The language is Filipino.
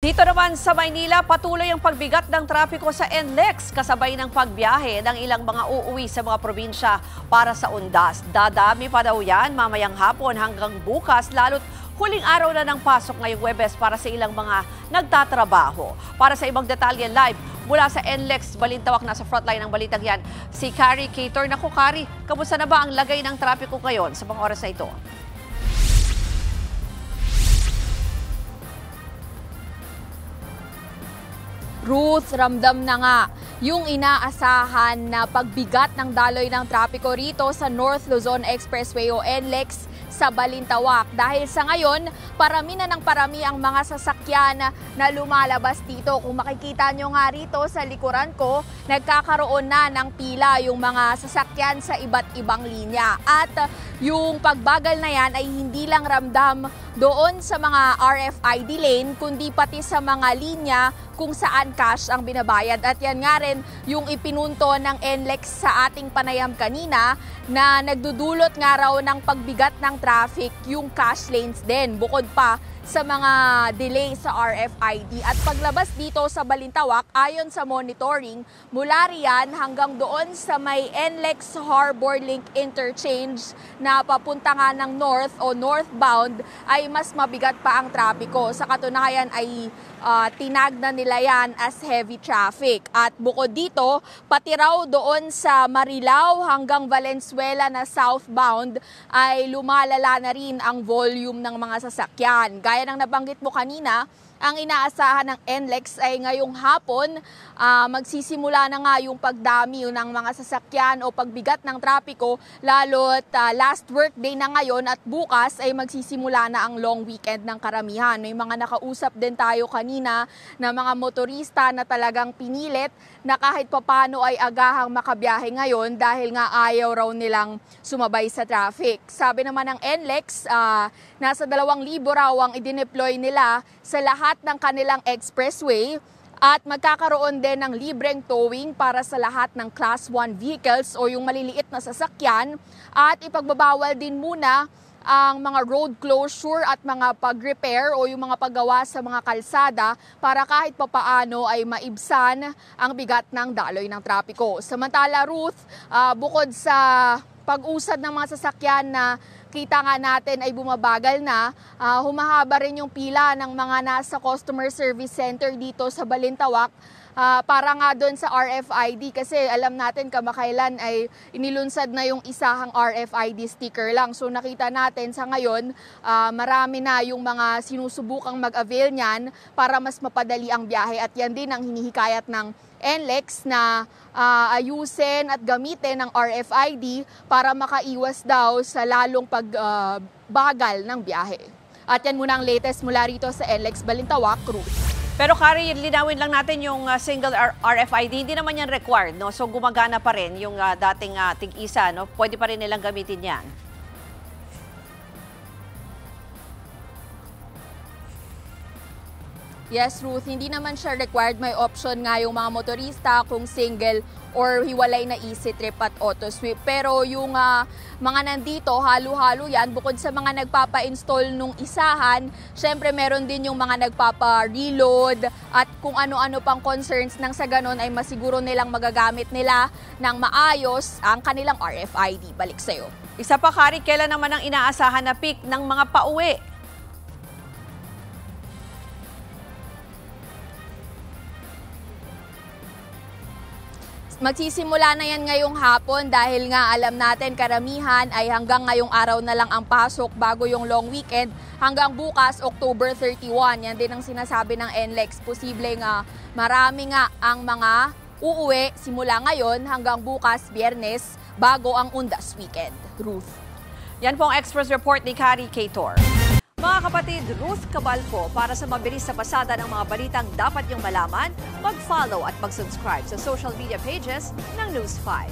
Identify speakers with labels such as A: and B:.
A: Dito naman sa Maynila, patuloy ang pagbigat ng trapiko sa NLEX kasabay ng pagbiyahe ng ilang mga uuwi sa mga probinsya para sa undas. Dadami pa daw yan mamayang hapon hanggang bukas, lalo't huling araw na ng pasok ngayong Huwebes para sa ilang mga nagtatrabaho. Para sa ibang detalye live mula sa NLEX Balintawak, na sa frontline ng balitang yan, si Carrie Cator. Naku Carrie, kamusta na ba ang lagay ng trapiko ngayon sa mga oras na ito?
B: Ruth, ramdam na nga yung inaasahan na pagbigat ng daloy ng trapiko rito sa North Luzon Expressway o NLEX sa Balintawak. Dahil sa ngayon, parami na ng parami ang mga sasakyan na lumalabas dito. Kung makikita nyo nga rito sa likuran ko, nagkakaroon na ng pila yung mga sasakyan sa iba't ibang linya. At yung pagbagal na yan ay hindi lang ramdam doon sa mga RFID lane, kundi pati sa mga linya kung saan cash ang binabayad. At yan nga rin yung ipinunto ng NLEX sa ating panayam kanina, na nagdudulot nga raw ng pagbigat ng traffic yung cash lanes din, bukod pa sa mga delay sa RFID. At paglabas dito sa Balintawak, ayon sa monitoring, mula riyan hanggang doon sa may NLEX Harbor Link Interchange na papunta nga ng north o northbound, ay mas mabigat pa ang trapiko. Sa katunayan ay tinag na nila yan as heavy traffic. At bukod dito, pati raw doon sa Marilao hanggang Valenzuela na southbound ay lumalala na rin ang volume ng mga sasakyan. Gaya ng nabanggit mo kanina, ang inaasahan ng NLEX ay ngayong hapon magsisimula na nga yung pagdami ng mga sasakyan o pagbigat ng trapiko, lalo't last work day na ngayon at bukas ay magsisimula na ang long weekend ng karamihan. May mga nakausap din tayo kanina na mga motorista na talagang pinilit na kahit papano ay agahang makabiyahe ngayon dahil nga ayaw raw nilang sumabay sa traffic. Sabi naman ng NLEX, nasa 2,000 raw ang idineploy nila sa lahat ng kanilang expressway at magkakaroon din ng libreng towing para sa lahat ng Class 1 vehicles o yung maliliit na sasakyan, at ipagbabawal din muna ang mga road closure at mga pag-repair o yung mga paggawa sa mga kalsada para kahit papaano ay maibsan ang bigat ng daloy ng trapiko. Samantala Ruth, bukod sa pag-usad ng mga sasakyan na kita nga natin ay bumabagal na, humahaba rin yung pila ng mga nasa customer service center dito sa Balintawak para nga doon sa RFID, kasi alam natin kamakailan ay inilunsad na yung isahang RFID sticker lang. So nakita natin sa ngayon, marami na yung mga sinusubukang mag-avail niyan para mas mapadali ang biyahe, at yan din ang hinihikayat ng NLEX na ayusin at gamitin ng RFID para makaiwas daw sa lalong pagbagal ng biyahe. At yan muna ang latest mula rito sa NLEX Balintawak, Ruth.
A: Pero Carrie, linawin lang natin yung single RFID, hindi naman yan required, no? So gumagana pa rin yung dating tig-isa, no? Pwede pa rin nilang gamitin yan.
B: Yes, Ruth, hindi naman siya required. May option nga yung mga motorista kung single or hiwalay na easy trip at auto sweep. Pero yung mga nandito, halo-halo yan. Bukod sa mga nagpapa-install nung isahan, syempre meron din yung mga nagpapa-reload at kung ano-ano pang concerns nang sa ganon ay masiguro nilang magagamit nila ng maayos ang kanilang RFID. Balik sa'yo.
A: Isa pa, Carrie, kailan naman ang inaasahan na peak ng mga pauwi?
B: Magsisimula na yan ngayong hapon dahil nga alam natin karamihan ay hanggang ngayong araw na lang ang pasok bago yung long weekend hanggang bukas October 31. Yan din ang sinasabi ng NLEX. Posible nga marami nga ang mga uuwi simula ngayon hanggang bukas Biyernes bago ang undas weekend. Ruth.
A: Yan po ang Express Report ni Carrie Cator. Mga kapatid, Ruth Cabalco, para sa mabilis na pasada ng mga balitang dapat niyong malaman, mag-follow at mag-subscribe sa social media pages ng News 5.